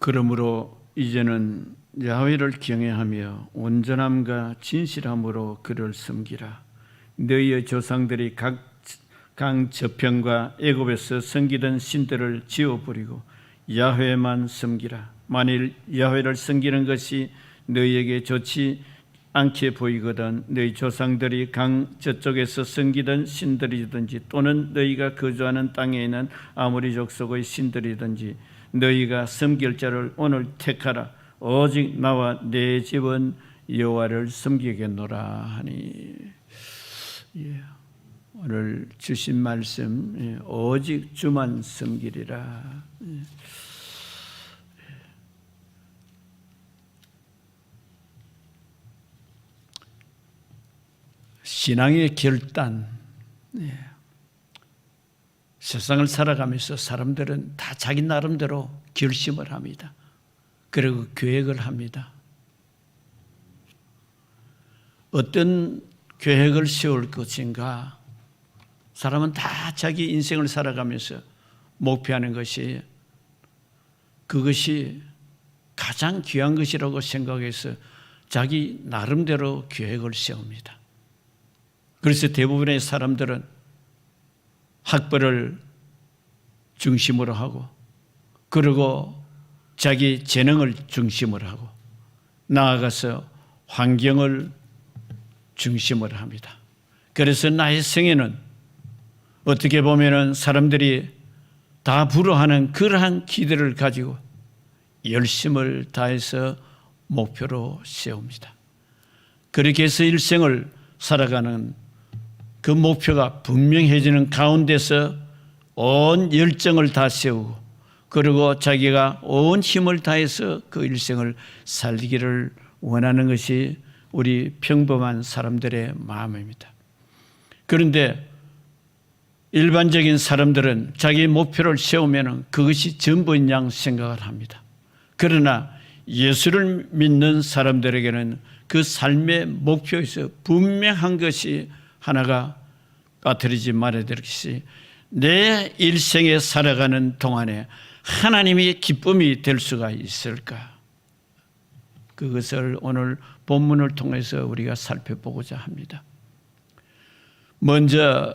그러므로 이제는 야훼를 경외하며 온전함과 진실함으로 그를 섬기라. 너희의 조상들이 각 강 저편과 애굽에서 섬기던 신들을 지워버리고 야훼만 섬기라. 만일 야훼를 섬기는 것이 너희에게 좋지 않게 보이거든 너희 조상들이 강 저쪽에서 섬기던 신들이든지 또는 너희가 거주하는 땅에 있는 아모리 족속의 신들이든지 너희가 섬길 자를 오늘 택하라. 오직 나와 내 집은 여호와를 섬기겠노라 하니. 오늘 주신 말씀, 오직 주만 섬기리라. 신앙의 결단. 세상을 살아가면서 사람들은 다 자기 나름대로 결심을 합니다. 그리고 계획을 합니다. 어떤 계획을 세울 것인가? 사람은 다 자기 인생을 살아가면서 목표하는 것이 그것이 가장 귀한 것이라고 생각해서 자기 나름대로 계획을 세웁니다. 그래서 대부분의 사람들은 학벌을 중심으로 하고 그리고 자기 재능을 중심으로 하고 나아가서 환경을 중심으로 합니다. 그래서 나의 생애는 어떻게 보면 사람들이 다 부러워하는 그러한 기대를 가지고 열심을 다해서 목표로 세웁니다. 그렇게 해서 일생을 살아가는 그 목표가 분명해지는 가운데서 온 열정을 다 세우고 그리고 자기가 온 힘을 다해서 그 일생을 살기를 원하는 것이 우리 평범한 사람들의 마음입니다. 그런데 일반적인 사람들은 자기 목표를 세우면 그것이 전부인 양 생각을 합니다. 그러나 예수를 믿는 사람들에게는 그 삶의 목표에서 분명한 것이 하나가 빠뜨리지 말아야 될 것이 내 일생에 살아가는 동안에 하나님이 기쁨이 될 수가 있을까? 그것을 오늘 본문을 통해서 우리가 살펴보고자 합니다. 먼저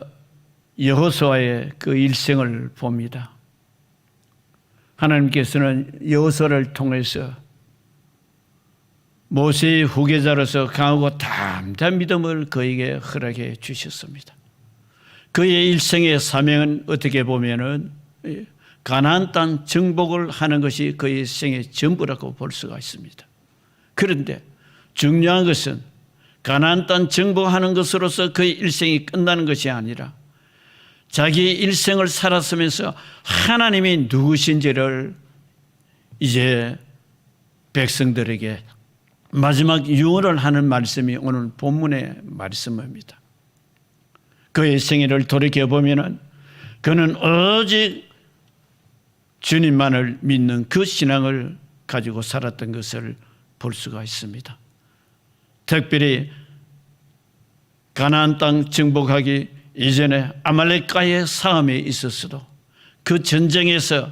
여호수아의 그 일생을 봅니다. 하나님께서는 여호수아를 통해서 모세의 후계자로서 강하고 담대한 믿음을 그에게 허락해 주셨습니다. 그의 일생의 사명은 어떻게 보면은 가나안 땅 정복을 하는 것이 그의 생의 전부라고 볼 수가 있습니다. 그런데 중요한 것은 가나안 땅 정복하는 것으로서 그의 일생이 끝나는 것이 아니라 자기 일생을 살았으면서 하나님이 누구신지를 이제 백성들에게 마지막 유언을 하는 말씀이 오늘 본문의 말씀입니다. 그의 생애를 돌이켜보면 그는 오직 주님만을 믿는 그 신앙을 가지고 살았던 것을 볼 수가 있습니다. 특별히 가나안 땅 정복하기 이전에 아말렉과의 싸움이 있었어도 그 전쟁에서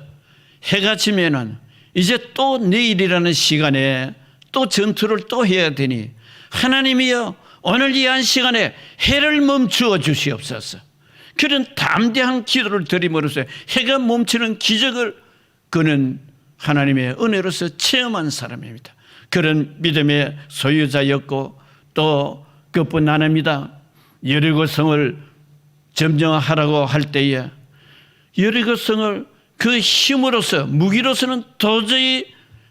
해가 지면은 이제 또 내일이라는 시간에 또 전투를 또 해야 되니 하나님이여 오늘 이 한 시간에 해를 멈추어 주시옵소서. 그런 담대한 기도를 드림으로써 해가 멈추는 기적을 그는 하나님의 은혜로서 체험한 사람입니다. 그런 믿음의 소유자였고 또 그뿐 아닙니다. 여리고성을 점령하라고 할 때에 여리고성을 그 힘으로서 무기로서는 도저히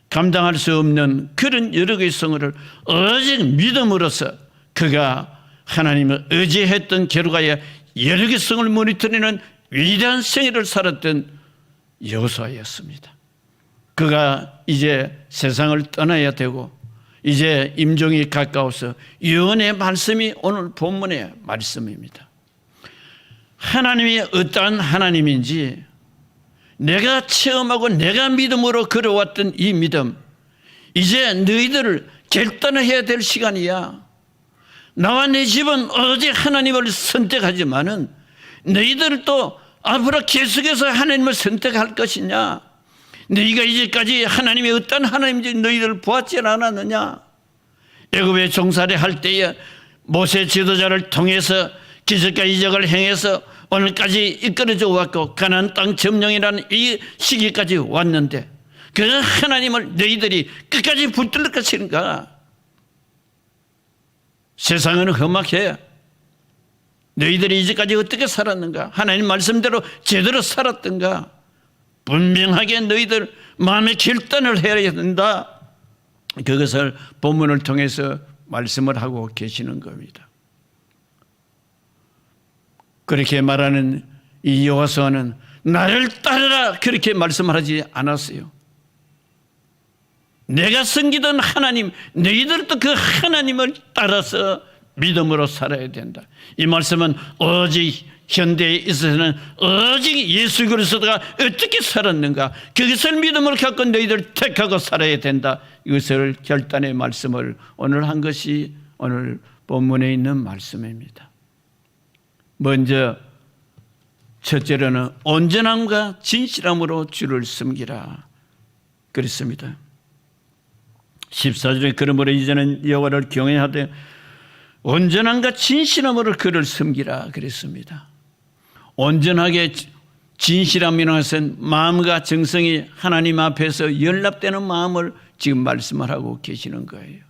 감당할 수 없는 그런 여리고성을 오직 믿음으로써 그가 하나님을 의지했던 결과에 여리고성을 무너뜨리는 위대한 생애를 살았던 여호수아였습니다. 그가 이제 세상을 떠나야 되고 이제 임종이 가까워서 유언의 말씀이 오늘 본문의 말씀입니다. 하나님이 어떠한 하나님인지 내가 체험하고 내가 믿음으로 걸어왔던 이 믿음 이제 너희들을 결단해야 될 시간이야. 나와 내 집은 오직 하나님을 선택하지만은 너희들도 앞으로 계속해서 하나님을 선택할 것이냐? 너희가 이제까지 하나님의 어떤 하나님인지 너희들 보았지 않았느냐? 애굽에 종살이 할 때에 모세 지도자를 통해서 기적과 이적을 행해서 오늘까지 이끌어져 왔고 가나안 땅 점령이라는 이 시기까지 왔는데 그 하나님을 너희들이 끝까지 붙들릴 것인가? 세상은 험악해. 너희들이 이제까지 어떻게 살았는가? 하나님 말씀대로 제대로 살았던가? 분명하게 너희들 마음의 결단을 해야 된다. 그것을 본문을 통해서 말씀을 하고 계시는 겁니다. 그렇게 말하는 이 여호수아는 나를 따르라 그렇게 말씀을 하지 않았어요. 내가 섬기던 하나님, 너희들도 그 하나님을 따라서 믿음으로 살아야 된다. 이 말씀은 오직 현대에 있어서는 오직 예수 그리스도가 어떻게 살았는가, 그것을 믿음으로 갖고 너희들 택하고 살아야 된다. 이것을 결단의 말씀을 오늘 한 것이 오늘 본문에 있는 말씀입니다. 먼저 첫째로는 온전함과 진실함으로 주를 섬기라 그랬습니다. 14절에 그러므로 이제는 여호와를 경외하되 온전함과 진실함으로 그를 섬기라 그랬습니다. 온전하게 진실함이라는 것은 마음과 정성이 하나님 앞에서 연락되는 마음을 지금 말씀을 하고 계시는 거예요.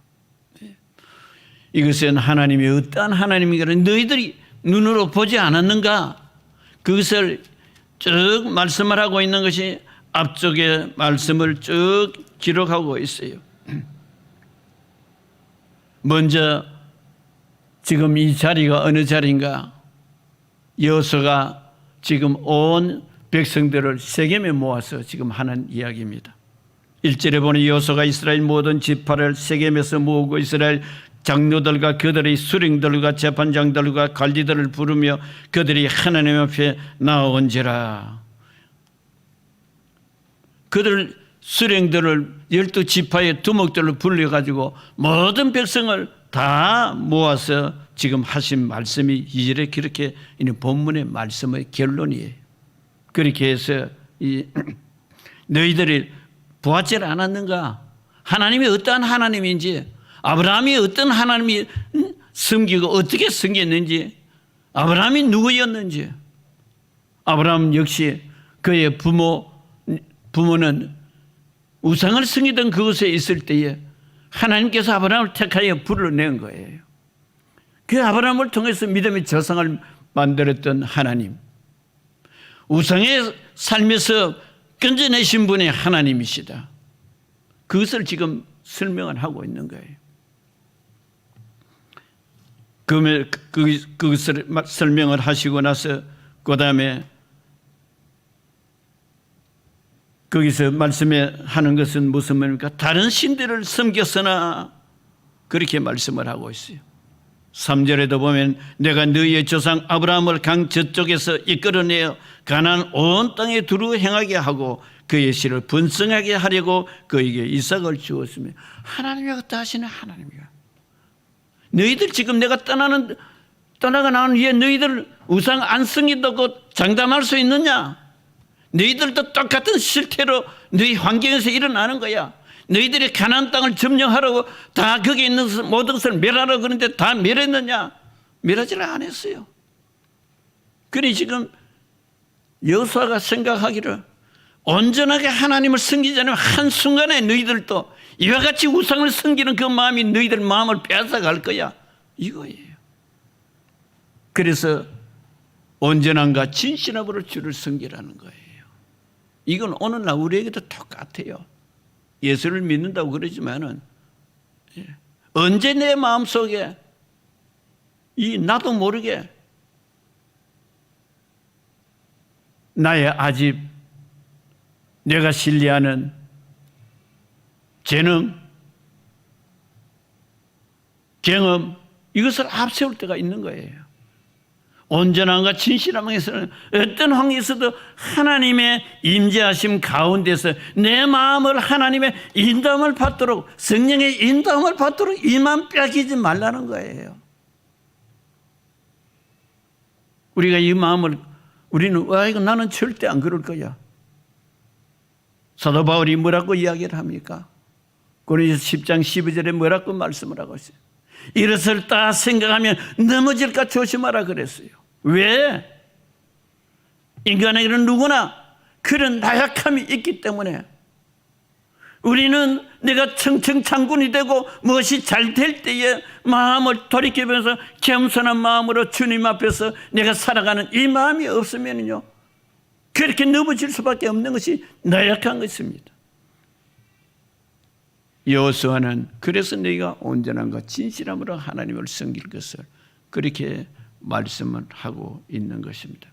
이것은 하나님이 어떠한 하나님인가를 너희들이 눈으로 보지 않았는가? 그것을 쭉 말씀을 하고 있는 것이 앞쪽에 말씀을 쭉 기록하고 있어요. 먼저 지금 이 자리가 어느 자리인가? 여호수아가 지금 온 백성들을 세겜에 모아서 지금 하는 이야기입니다. 1절에 보니 여호수아가 이스라엘 모든 지파를 세겜에서 모으고 이스라엘 장로들과 그들의 수령들과 재판장들과 관리들을 부르며 그들이 하나님 앞에 나온지라. 그들 수령들을 12지파의 두목들을 불러가지고 모든 백성을 다 모아서 지금 하신 말씀이 2절에 그렇게 있는 본문의 말씀의 결론이에요. 그렇게 해서 너희들이 보았지 않았는가? 하나님이 어떠한 하나님인지, 아브라함이 어떤 하나님이 섬기고 어떻게 섬겼는지, 아브라함이 누구였는지. 아브라함 역시 그의 부모는 우상을 섬기던 그곳에 있을 때에 하나님께서 아브라함을 택하여 불러낸 거예요. 그 아브라함을 통해서 믿음의 조상을 만들었던 하나님, 우상의 삶에서 건져내신 분의 하나님이시다. 그것을 지금 설명을 하고 있는 거예요. 그것을 설명을 하시고 나서 그 다음에 거기서 말씀에 하는 것은 무슨 말입니까? 다른 신들을 섬겼으나 그렇게 말씀을 하고 있어요. 3절에도 보면 내가 너희의 조상 아브라함을 강 저쪽에서 이끌어내어 가나안 온 땅에 두루 행하게 하고 그의 씨를 번성하게 하려고 그에게 이삭을 주었으며. 하나님이 어떠하시는 하나님이야. 너희들 지금 내가 떠나가 나온 후에 너희들 우상 안 섬긴다고 장담할 수 있느냐? 너희들도 똑같은 실태로 너희 환경에서 일어나는 거야. 너희들이 가나안 땅을 점령하라고 다 거기에 있는 모든 것을 멸하라고 그러는데 다 멸했느냐? 멸하지를 않았어요. 그러니 지금 여호수아가 생각하기를 온전하게 하나님을 섬기자면 한순간에 너희들도 이와 같이 우상을 섬기는 그 마음이 너희들 마음을 빼앗아갈 거야. 이거예요. 그래서 온전함과 진실함으로 주를 섬기라는 거예요. 이건 오늘날 우리에게도 똑같아요. 예수를 믿는다고 그러지만은 언제 내 마음속에 이 나도 모르게 나의 아집, 내가 신뢰하는 재능, 경험, 이것을 앞세울 때가 있는 거예요. 온전함과 진실함에서는 어떤 환경에서도 하나님의 임재하심 가운데서 내 마음을 하나님의 인도함을 받도록, 성령의 인도함을 받도록 이만 빼앗기지 말라는 거예요. 우리가 이 마음을 우리는 이거 나는 절대 안 그럴 거야. 사도 바울이 뭐라고 이야기를 합니까? 고린도서 10장 12절에 뭐라고 말씀을 하고 있어요? 이것을 다 생각하면 넘어질까 조심하라 그랬어요. 왜? 인간에게는 누구나 그런 나약함이 있기 때문에 우리는 내가 청청창군이 되고 무엇이 잘 될 때에 마음을 돌이키면서 겸손한 마음으로 주님 앞에서 내가 살아가는 이 마음이 없으면요, 그렇게 넘어질 수밖에 없는 것이 나약한 것입니다. 여호수아는 그래서 네가 온전함과 진실함으로 하나님을 섬길 것을 그렇게 말씀을 하고 있는 것입니다.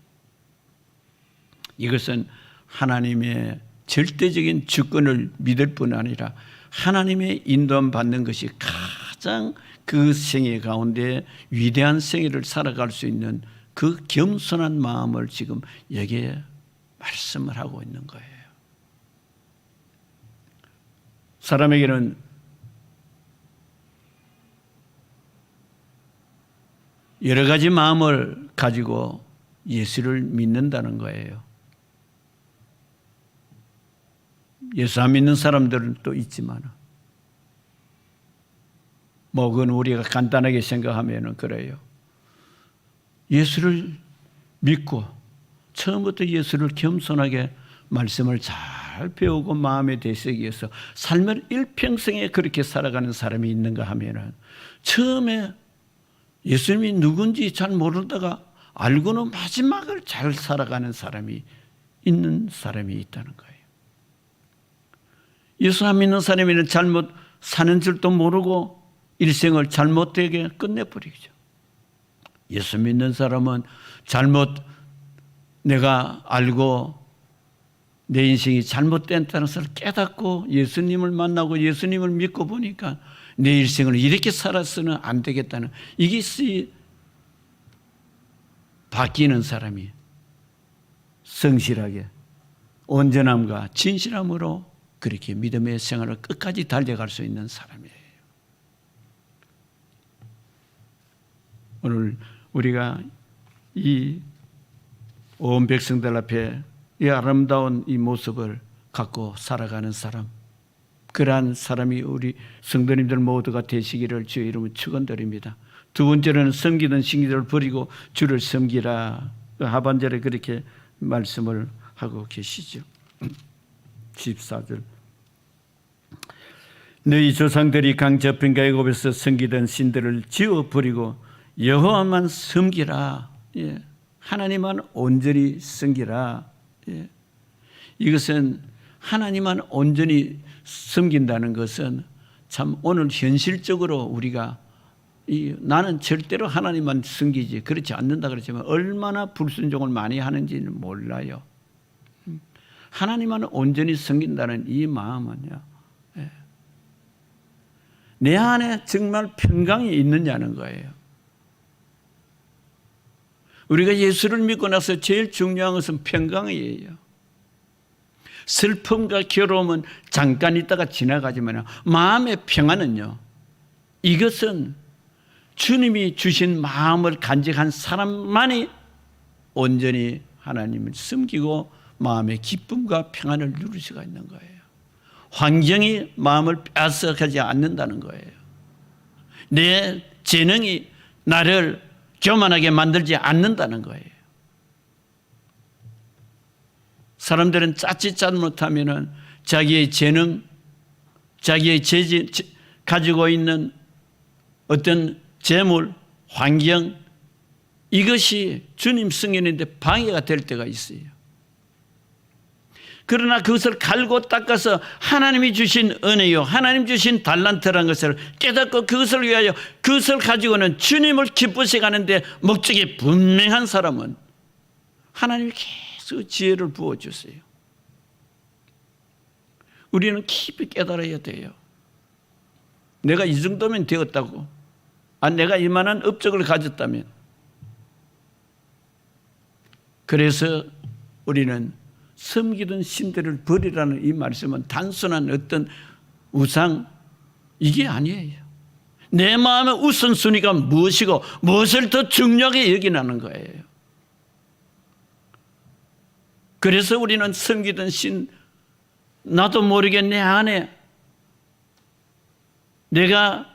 이것은 하나님의 절대적인 주권을 믿을 뿐 아니라 하나님의 인도함 받는 것이 가장 그 생애 가운데 위대한 생애를 살아갈 수 있는 그 겸손한 마음을 지금 여기에 말씀을 하고 있는 거예요. 사람에게는 여러 가지 마음을 가지고 예수를 믿는다는 거예요. 예수 안 믿는 사람들은 또 있지만, 그건 우리가 간단하게 생각하면 그래요. 예수를 믿고 처음부터 예수를 겸손하게 말씀을 잘 배우고 마음에 되새기해서 삶을 일평생에 그렇게 살아가는 사람이 있는가 하면은, 처음에 예수님이 누군지 잘 모르다가 알고는 마지막을 잘 살아가는 사람이 있는 사람이 있다는 거예요. 예수 안 믿는 사람에는 잘못 사는 줄도 모르고 일생을 잘못되게 끝내버리죠. 예수 믿는 사람은 잘못 내가 알고 내 인생이 잘못된다는 것을 깨닫고 예수님을 만나고 예수님을 믿고 보니까 내 일생을 이렇게 살아서는 안 되겠다는, 이것이 바뀌는 사람이 성실하게 온전함과 진실함으로 그렇게 믿음의 생활을 끝까지 달려갈 수 있는 사람이에요. 오늘 우리가 이 온 백성들 앞에 이 아름다운 이 모습을 갖고 살아가는 사람, 그러한 사람이 우리 성도님들 모두가 되시기를 주의 이름으로 축원드립니다. 두 번째로는 섬기던 신기들을 버리고 주를 섬기라. 하반절에 그렇게 말씀을 하고 계시죠. 14절. 너희 조상들이 강 저편과 애굽에서 섬기던 신들을 지워버리고 여호와만 섬기라. 예. 하나님만 온전히 섬기라. 예. 이것은 하나님만 온전히 섬긴다는 것은 참 오늘 현실적으로 우리가 나는 절대로 하나님만 섬기지 그렇지 않는다 그랬지만 얼마나 불순종을 많이 하는지는 몰라요. 하나님만 온전히 섬긴다는 이 마음은요, 예, 내 안에 정말 평강이 있느냐는 거예요. 우리가 예수를 믿고 나서 제일 중요한 것은 평강이에요. 슬픔과 괴로움은 잠깐 있다가 지나가지만 마음의 평안은요, 이것은 주님이 주신 마음을 간직한 사람만이 온전히 하나님을 섬기고 마음의 기쁨과 평안을 누릴 수가 있는 거예요. 환경이 마음을 빼앗아가지 않는다는 거예요. 내 재능이 나를 교만하게 만들지 않는다는 거예요. 사람들은 자칫 잘못하면 자기의 재능, 자기의 가지고 있는 어떤 재물, 환경, 이것이 주님 승인인데 방해가 될 때가 있어요. 그러나 그것을 갈고 닦아서 하나님이 주신 은혜요, 하나님 주신 달란트라는 것을 깨닫고 그것을 위하여 그것을 가지고는 주님을 기쁘시게 하는데 목적이 분명한 사람은 하나님이 계속 지혜를 부어주세요. 우리는 깊이 깨달아야 돼요. 내가 이 정도면 되었다고, 내가 이만한 업적을 가졌다면. 그래서 우리는 섬기던 신들을 버리라는 이 말씀은 단순한 어떤 우상, 이게 아니에요. 내 마음의 우선순위가 무엇이고 무엇을 더 중요하게 여기라는 거예요. 그래서 우리는 섬기던 신, 나도 모르게 내 안에 내가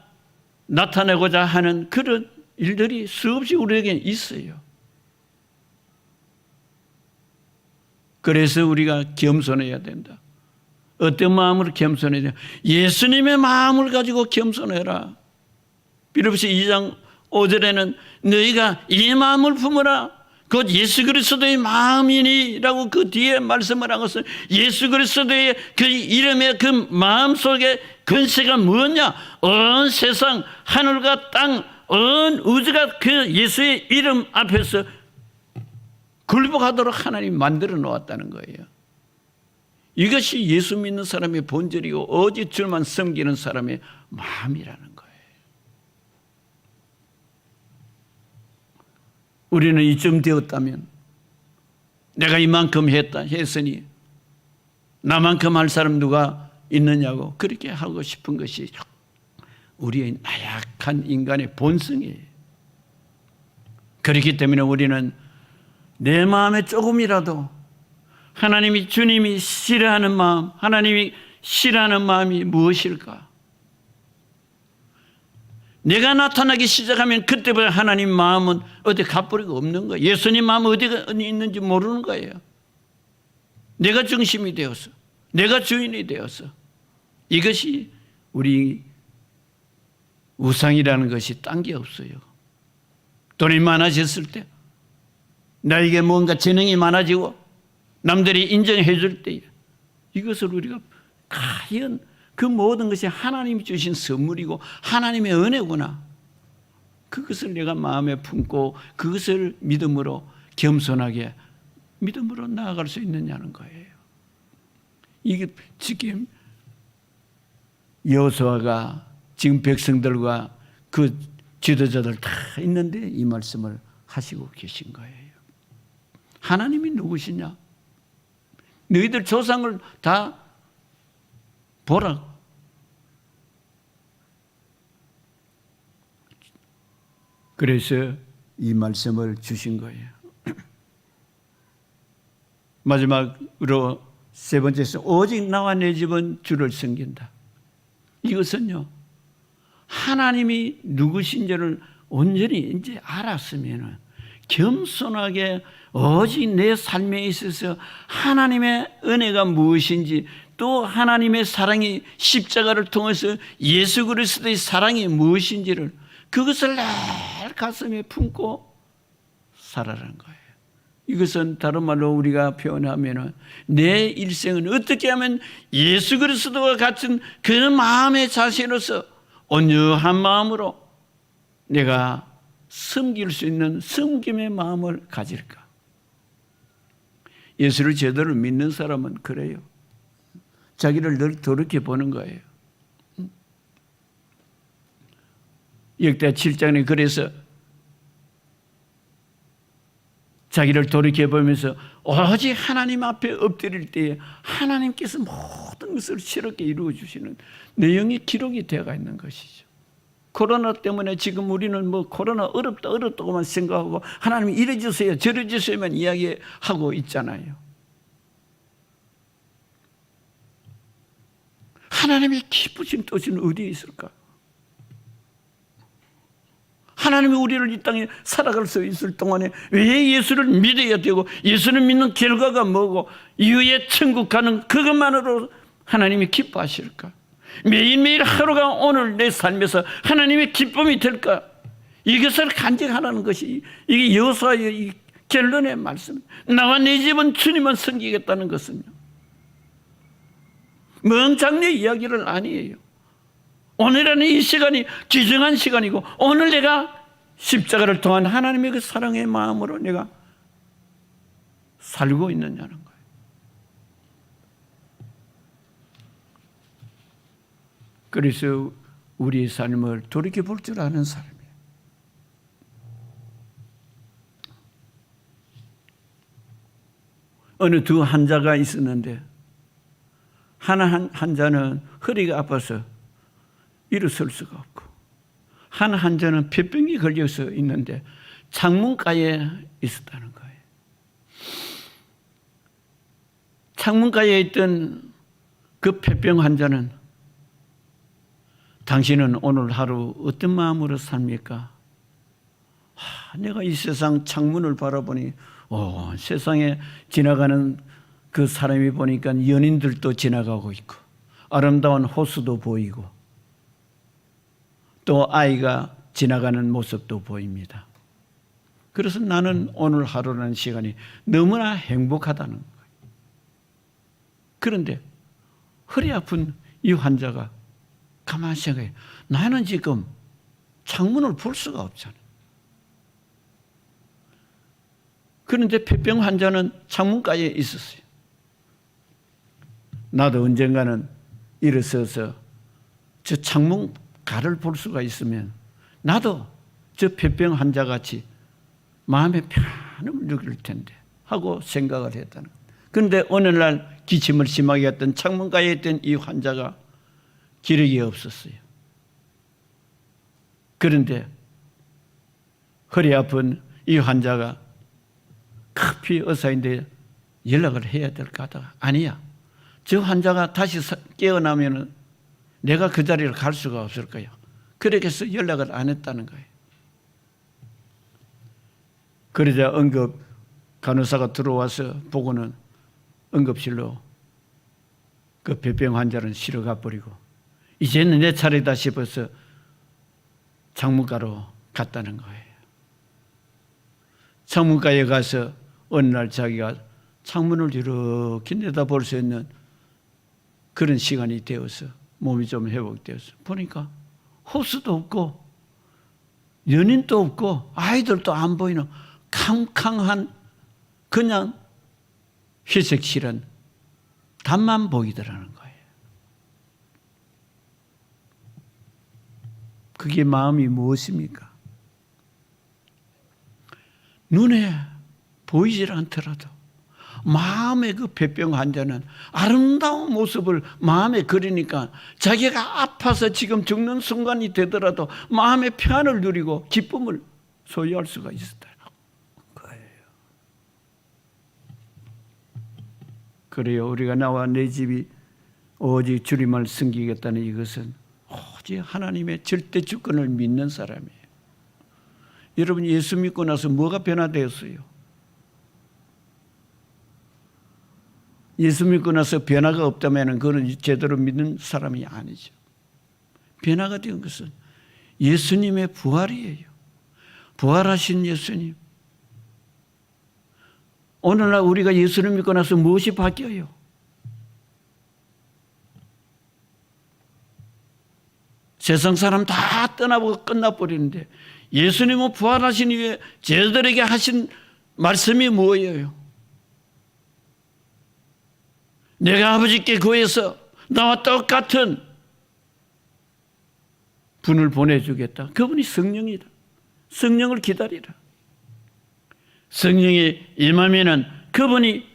나타내고자 하는 그런 일들이 수없이 우리에게 있어요. 그래서 우리가 겸손해야 된다. 어떤 마음으로 겸손해야 된다? 예수님의 마음을 가지고 겸손해라. 빌립보서 2장 5절에는 너희가 이 마음을 품어라. 곧 예수 그리스도의 마음이니라고 그 뒤에 말씀을 한 것은 예수 그리스도의 그 이름의 그 마음 속에 근세가 뭐냐? 온 세상 하늘과 땅 온 우주가 그 예수의 이름 앞에서 굴복하도록 하나님 만들어 놓았다는 거예요. 이것이 예수 믿는 사람의 본질이고 오직 주만 섬기는 사람의 마음이라는 거예요. 우리는 이쯤 되었다면 내가 이만큼 했으니 나만큼 할 사람 누가 있느냐고 그렇게 하고 싶은 것이 우리의 나약한 인간의 본성이에요. 그렇기 때문에 우리는 내 마음에 조금이라도 하나님이 주님이 싫어하는 마음, 하나님이 싫어하는 마음이 무엇일까? 내가 나타나기 시작하면 그때부터 하나님 마음은 어디 갚으리가 없는 거예요. 예수님 마음은 어디가 있는지 모르는 거예요. 내가 중심이 되어서, 내가 주인이 되어서. 이것이 우리 우상이라는 것이 딴 게 없어요. 돈이 많아졌을 때, 나에게 뭔가 재능이 많아지고 남들이 인정해 줄 때, 이것을 우리가 과연 그 모든 것이 하나님이 주신 선물이고 하나님의 은혜구나. 그것을 내가 마음에 품고 그것을 믿음으로 겸손하게 믿음으로 나아갈 수 있느냐는 거예요. 이게 지금 여호수아가 지금 백성들과 그 지도자들 다 있는데 이 말씀을 하시고 계신 거예요. 하나님이 누구시냐? 너희들 조상을 다 보라고. 그래서 이 말씀을 주신 거예요. 마지막으로 세 번째는 오직 나와 내 집은 주를 섬긴다. 이것은요, 하나님이 누구신지를 온전히 이제 알았으면 겸손하게 오직 내 삶에 있어서 하나님의 은혜가 무엇인지 또 하나님의 사랑이 십자가를 통해서 예수 그리스도의 사랑이 무엇인지를 그것을 내 가슴에 품고 살아라는 거예요. 이것은 다른 말로 우리가 표현하면 내 일생은 어떻게 하면 예수 그리스도와 같은 그 마음의 자세로서 온유한 마음으로 내가 섬길 수 있는 섬김의 마음을 가질까? 예수를 제대로 믿는 사람은 그래요. 자기를 늘 더럽게 보는 거예요. 역대하 7장에 그래서 자기를 돌이켜 보면서 오직 하나님 앞에 엎드릴 때에 하나님께서 모든 것을 새롭게 이루어 주시는 내용이 기록이 되어 있는 것이죠. 코로나 때문에 지금 우리는 뭐 코로나 어렵다고만 생각하고 하나님 이래 주세요 저래 주세요만 이야기하고 있잖아요. 하나님의 기쁘신 뜻은 어디에 있을까? 하나님이 우리를 이 땅에 살아갈 수 있을 동안에 왜 예수를 믿어야 되고 예수를 믿는 결과가 뭐고 이후에 천국 가는 그것만으로 하나님이 기뻐하실까? 매일매일 하루가 오늘 내 삶에서 하나님의 기쁨이 될까? 이것을 간직하라는 것이 이게 여호수아의 결론의 말씀. 나와 내 집은 주님만 섬기겠다는 것은요, 먼 장래 이야기를 아니에요. 오늘은 이 시간이 귀중한 시간이고 오늘 내가 십자가를 통한 하나님의 그 사랑의 마음으로 내가 살고 있느냐는 거예요. 그래서 우리의 삶을 돌이켜볼 줄 아는 삶이에요. 어느 두 환자가 있었는데 한 환자는 허리가 아파서 일어설 수가 없고 한 환자는 폐병이 걸려서 있는데 창문가에 있었다는 거예요. 창문가에 있던 그 폐병 환자는 당신은 오늘 하루 어떤 마음으로 삽니까? 내가 이 세상 창문을 바라보니 세상에 지나가는 그 사람이 보니까 연인들도 지나가고 있고 아름다운 호수도 보이고 또 아이가 지나가는 모습도 보입니다. 그래서 나는 오늘 하루라는 시간이 너무나 행복하다는 거예요. 그런데 허리 아픈 이 환자가 가만히 생각해. 나는 지금 창문을 볼 수가 없잖아. 그런데 폐병 환자는 창문가에 있었어요. 나도 언젠가는 일어서서 저 창문가를 볼 수가 있으면 나도 저 폐병 환자같이 마음의 편안함을 느낄 텐데 하고 생각을 했다는 거예요. 그런데 어느 날 기침을 심하게 했던 창문가에 있던 이 환자가 기력이 없었어요. 그런데 허리 아픈 이 환자가 급히 의사인데 연락을 해야 될 것 같다가 아니야. 저 환자가 다시 깨어나면 내가 그 자리를 갈 수가 없을 거야. 그렇게 해서 연락을 안 했다는 거예요. 그러자 응급 간호사가 들어와서 보고는 응급실로 그 폐병 환자는 실어가 버리고 이제는 내 차례다 싶어서 창문가로 갔다는 거예요. 창문가에 가서 어느 날 자기가 창문을 이렇게 내다볼 수 있는 그런 시간이 되어서 몸이 좀 회복되어서 보니까 호수도 없고 연인도 없고 아이들도 안 보이는 캄캄한 그냥 회색실한 담만 보이더라는 거예요. 그게 마음이 무엇입니까? 눈에 보이질 않더라도 마음의 그 폐병 환자는 아름다운 모습을 마음에 그리니까 자기가 아파서 지금 죽는 순간이 되더라도 마음의 평안을 누리고 기쁨을 소유할 수가 있었다는 거예요. 그래요. 우리가 나와 내 집이 오직 주님을 섬기겠다는 이것은 오직 하나님의 절대 주권을 믿는 사람이에요. 여러분 예수 믿고 나서 뭐가 변화되었어요? 예수 믿고 나서 변화가 없다면 그건 제대로 믿는 사람이 아니죠. 변화가 된 것은 예수님의 부활이에요. 부활하신 예수님. 오늘날 우리가 예수를 믿고 나서 무엇이 바뀌어요? 세상 사람 다 떠나보고 끝나버리는데 예수님은 부활하신 이후에 저희들에게 하신 말씀이 뭐예요? 내가 아버지께 구해서 나와 똑같은 분을 보내주겠다. 그분이 성령이다. 성령을 기다리라. 성령이 임하면은 그분이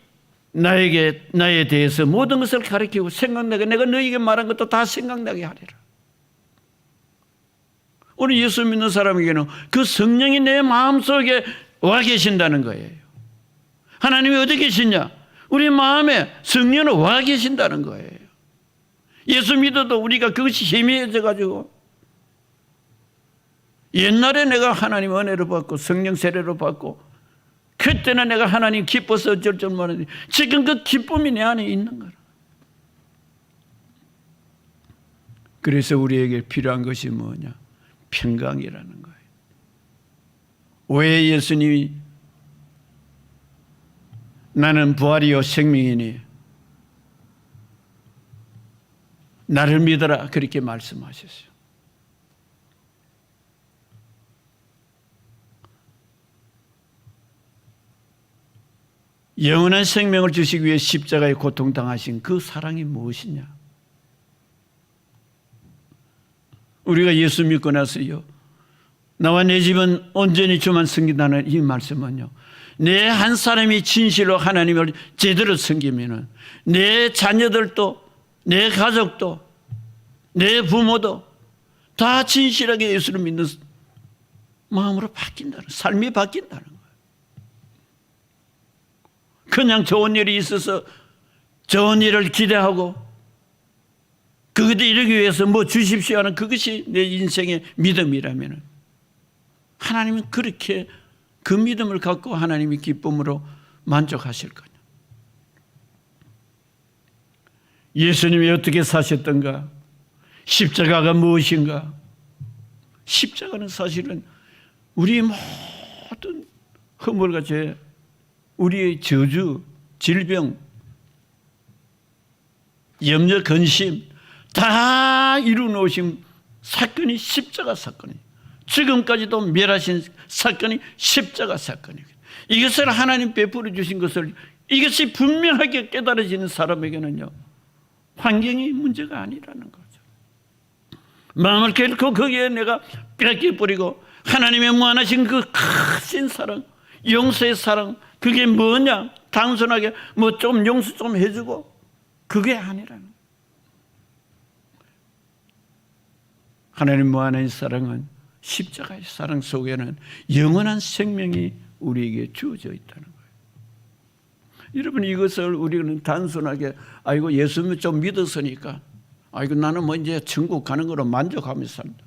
나에 대해서 모든 것을 가르치고 생각나게 내가 너에게 말한 것도 다 생각나게 하리라. 오늘 예수 믿는 사람에게는 그 성령이 내 마음속에 와 계신다는 거예요. 하나님이 어디 계시냐? 우리 마음에 성령은 와 계신다는 거예요. 예수 믿어도 우리가 그것이 희미해져 가지고 옛날에 내가 하나님 은혜를 받고 성령 세례를 받고 그때는 내가 하나님 기뻐서 어쩔 줄 모르는데 지금 그 기쁨이 내 안에 있는 거라. 그래서 우리에게 필요한 것이 뭐냐? 평강이라는 거예요. 왜 예수님이 나는 부활이요 생명이니 나를 믿어라 그렇게 말씀하셨어요. 영원한 생명을 주시기 위해 십자가에 고통당하신 그 사랑이 무엇이냐? 우리가 예수 믿고 나서요 나와 내 집은 온전히 주만 섬긴다는 이 말씀은요 내 한 사람이 진실로 하나님을 제대로 섬기면은 내 자녀들도 내 가족도 내 부모도 다 진실하게 예수를 믿는 마음으로 바뀐다는 삶이 바뀐다는 거예요. 그냥 좋은 일이 있어서 좋은 일을 기대하고 그것을 이루기 위해서 뭐 주십시오 하는 그것이 내 인생의 믿음이라면 하나님은 그렇게 그 믿음을 갖고 하나님이 기쁨으로 만족하실 거냐. 예수님이 어떻게 사셨던가? 십자가가 무엇인가? 십자가는 사실은 우리의 모든 허물과 죄, 우리의 저주, 질병, 염려, 근심 다 이루어놓으신 사건이 십자가 사건이에요. 지금까지도 멸하신 사건이 십자가 사건이에요. 이것을 하나님 베풀어 주신 것을 이것이 분명하게 깨달아지는 사람에게는요, 환경이 문제가 아니라는 거죠. 마음을 결코 거기에 내가 뺏겨버리고 하나님의 무한하신 그 크신 사랑, 용서의 사랑, 그게 뭐냐? 단순하게 뭐 좀 용서 좀 해주고 그게 아니라는 거예요. 하나님 무한한 사랑은 십자가의 사랑 속에는 영원한 생명이 우리에게 주어져 있다는 거예요. 여러분, 이것을 우리는 단순하게 아이고 예수님 좀 믿었으니까 아이고 나는 뭐 이제 천국 가는 거로 만족하면서 산다.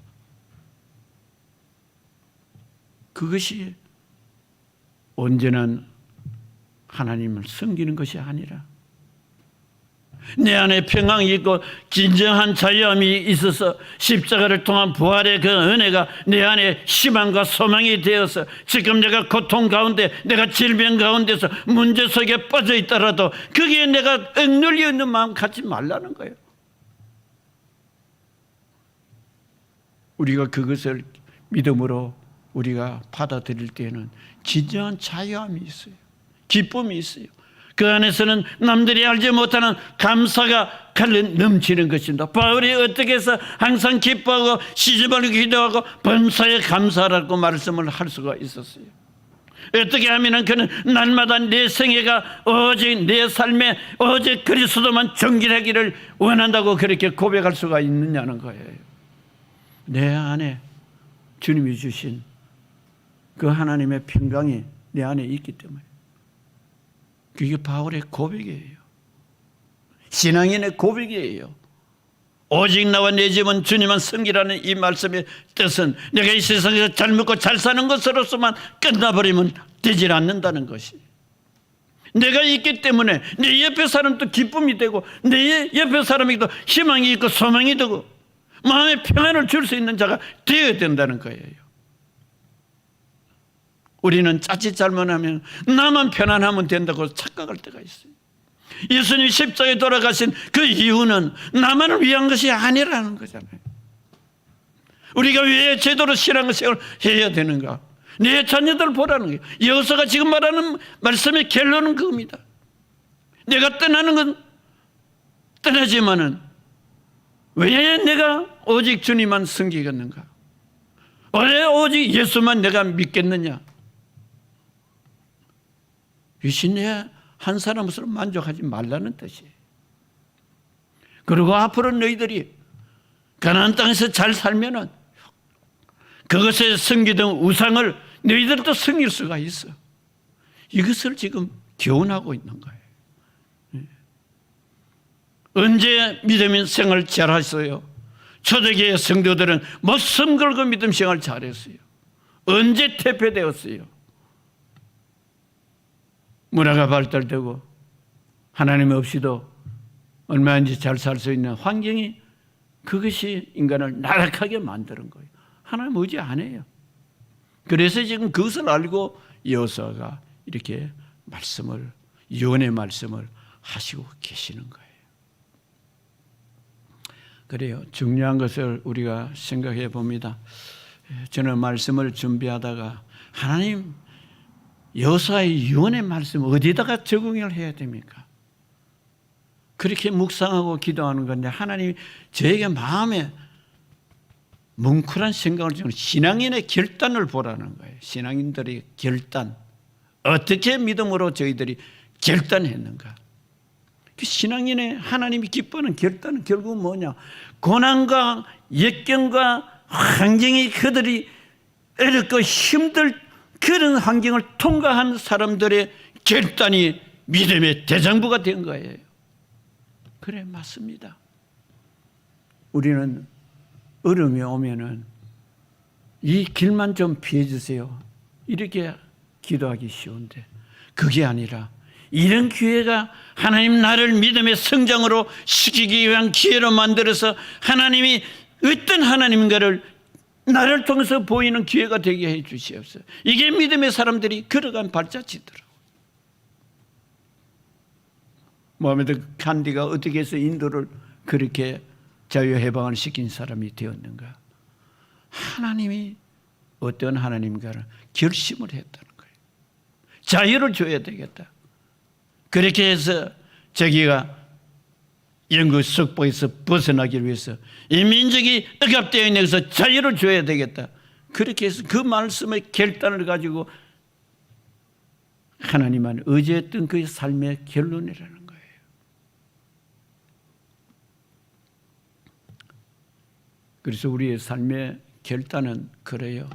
그것이 온전한 하나님을 섬기는 것이 아니라 내 안에 평강이 있고 진정한 자유함이 있어서 십자가를 통한 부활의 그 은혜가 내 안에 희망과 소망이 되어서 지금 내가 고통 가운데, 내가 질병 가운데서 문제 속에 빠져 있더라도 거기에 내가 억눌려 있는 마음 갖지 말라는 거예요. 우리가 그것을 믿음으로 우리가 받아들일 때에는 진정한 자유함이 있어요. 기쁨이 있어요. 그 안에서는 남들이 알지 못하는 감사가 넘치는 것입니다. 바울이 어떻게 해서 항상 기뻐하고 시집을 기도하고 범사에 감사하라고 말씀을 할 수가 있었어요. 어떻게 하면 그는 날마다 내 생애가 오직 내 삶에 오직 그리스도만 정결하기를 원한다고 그렇게 고백할 수가 있느냐는 거예요. 내 안에 주님이 주신 그 하나님의 평강이 내 안에 있기 때문에 그게 바울의 고백이에요. 신앙인의 고백이에요. 오직 나와 내 집은 주님만 섬기라는 이 말씀의 뜻은 내가 이 세상에서 잘 먹고 잘 사는 것으로서만 끝나버리면 되질 않는다는 것이, 내가 있기 때문에 내 옆에 사람도 기쁨이 되고 내 옆에 사람에게도 희망이 있고 소망이 되고 마음의 평안을 줄 수 있는 자가 되어야 된다는 거예요. 우리는 자칫 잘못하면 나만 편안하면 된다고 착각할 때가 있어요. 예수님이 십자가에 돌아가신 그 이유는 나만을 위한 것이 아니라는 거잖아요. 우리가 왜 제대로 신앙생활을 해야 되는가? 내 자녀들 보라는 거예요. 여호수아가 지금 말하는 말씀의 결론은 그겁니다. 내가 떠나는 건 떠나지만은 왜 내가 오직 주님만 섬기겠는가? 왜 오직 예수만 내가 믿겠느냐? 이것이 내 한 사람으로 만족하지 말라는 뜻이에요. 그리고 앞으로 너희들이 가나안 땅에서 잘 살면은 그것에 섬기던 우상을 너희들도 섬길 수가 있어. 이것을 지금 교훈하고 있는 거예요. 언제 믿음 생활 잘했어요? 초대교회 성도들은 목숨 걸고 믿음 생활 잘했어요. 언제 퇴폐되었어요? 문화가 발달되고 하나님 없이도 얼마든지 잘 살 수 있는 환경이, 그것이 인간을 나락하게 만드는 거예요. 하나님 의지 안 해요. 그래서 지금 그것을 알고 여호수아가 이렇게 말씀을, 유언의 말씀을 하시고 계시는 거예요. 그래요. 중요한 것을 우리가 생각해 봅니다. 저는 말씀을 준비하다가 하나님 여호수아의 유언의 말씀 어디다가 적응을 해야 됩니까? 그렇게 묵상하고 기도하는 건데 하나님이 저에게 마음에 뭉클한 생각을 주는 신앙인의 결단을 보라는 거예요. 신앙인들의 결단. 어떻게 믿음으로 저희들이 결단했는가? 그 신앙인의 하나님이 기뻐하는 결단은 결국 뭐냐? 고난과 역경과 환경이 그들이 어렵고 힘들 그런 환경을 통과한 사람들의 결단이 믿음의 대장부가 된 거예요. 그래, 맞습니다. 우리는 어려움이 오면은 이 길만 좀 피해 주세요, 이렇게 기도하기 쉬운데, 그게 아니라 이런 기회가 하나님 나를 믿음의 성장으로 시키기 위한 기회로 만들어서 하나님이 어떤 하나님인가를 나를 통해서 보이는 기회가 되게 해 주시옵소서. 이게 믿음의 사람들이 걸어간 발자취더라고요. 모하메드 간디가 어떻게 해서 인도를 그렇게 자유해방을 시킨 사람이 되었는가? 하나님이 어떤 하나님인가를 결심을 했다는 거예요. 자유를 줘야 되겠다. 그렇게 해서 자기가 영국 속보에서 벗어나기 위해서 이 민족이 억압되어 있는 것에서 자유를 줘야 되겠다. 그렇게 해서 그 말씀의 결단을 가지고 하나님만 의지했던 그 삶의 결론이라는 거예요. 그래서 우리의 삶의 결단은 그래요.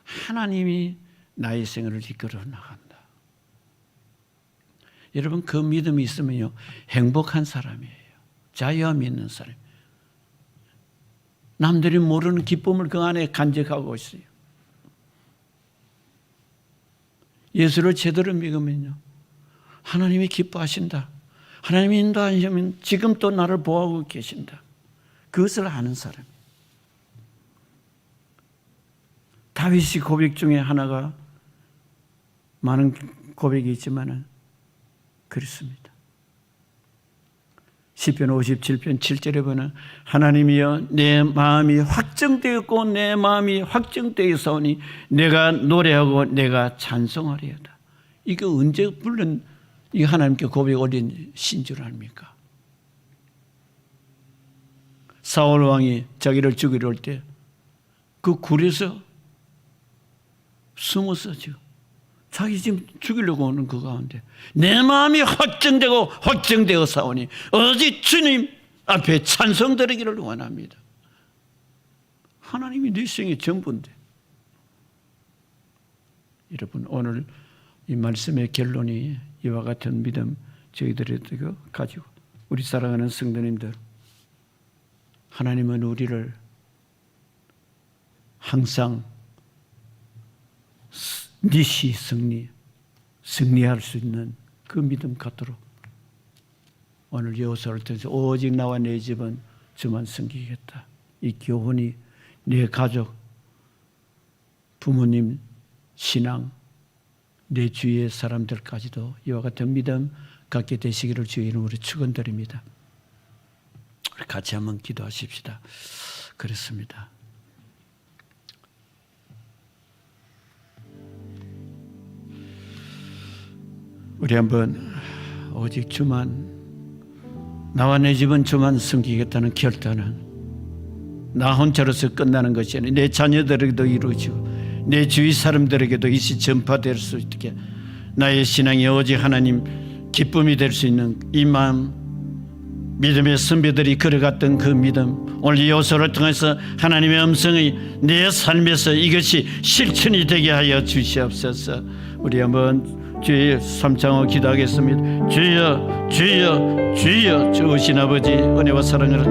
하나님이 나의 생활을 이끌어 나간다. 여러분, 그 믿음이 있으면요, 행복한 사람이에요. 자유함 있는 사람. 남들이 모르는 기쁨을 그 안에 간직하고 있어요. 예수를 제대로 믿으면요, 하나님이 기뻐하신다. 하나님이 인도하시면 지금 또 나를 보호하고 계신다. 그것을 아는 사람. 다윗의 고백 중에 하나가, 많은 고백이 있지만은 그렇습니다. 시편 57편 7절에 보면 하나님이여 내 마음이 확정되었고 내 마음이 확정되었사오니 내가 노래하고 내가 찬송하리이다. 이거 언제 불른 이 하나님께 고백 올린 신줄 압니까? 사울 왕이 자기를 죽이려 할 때 그 굴에서 숨었었죠. 자기 지금 죽이려고 오는 그 가운데 내 마음이 확정되어 사오니 오직 주님 앞에 찬송 드리기를 원합니다. 하나님이 네 생의 전부인데. 여러분, 오늘 이 말씀의 결론이 이와 같은 믿음 저희들이 가지고, 우리 사랑하는 성도님들, 하나님은 우리를 항상 니시 승리할 수 있는 그 믿음 갖도록 오늘 여호수아를 통해서 오직 나와 내 집은 주만 섬기겠다. 이 교훈이 내 가족, 부모님, 신앙, 내 주위의 사람들까지도 이와 같은 믿음 갖게 되시기를 주의 이름으로 축원드립니다. 우리 같이 한번 기도하십시다. 그렇습니다. 우리 한번 오직 주만, 나와 내 집은 주만 섬기겠다는 결단은 나 혼자로서 끝나는 것이 아니라 내 자녀들에게도 이루어지고 내 주위 사람들에게도 이시 전파될 수 있게 나의 신앙이 오직 하나님 기쁨이 될 수 있는 이 마음, 믿음의 선배들이 걸어갔던 그 믿음, 오늘 여호수아를 통해서 하나님의 음성이 내 삶에서 이것이 실천이 되게 하여 주시옵소서. 우리 한번 주의 삼창을 기도하겠습니다. 주여, 주여, 주여, 주신 아버지 은혜와 사랑을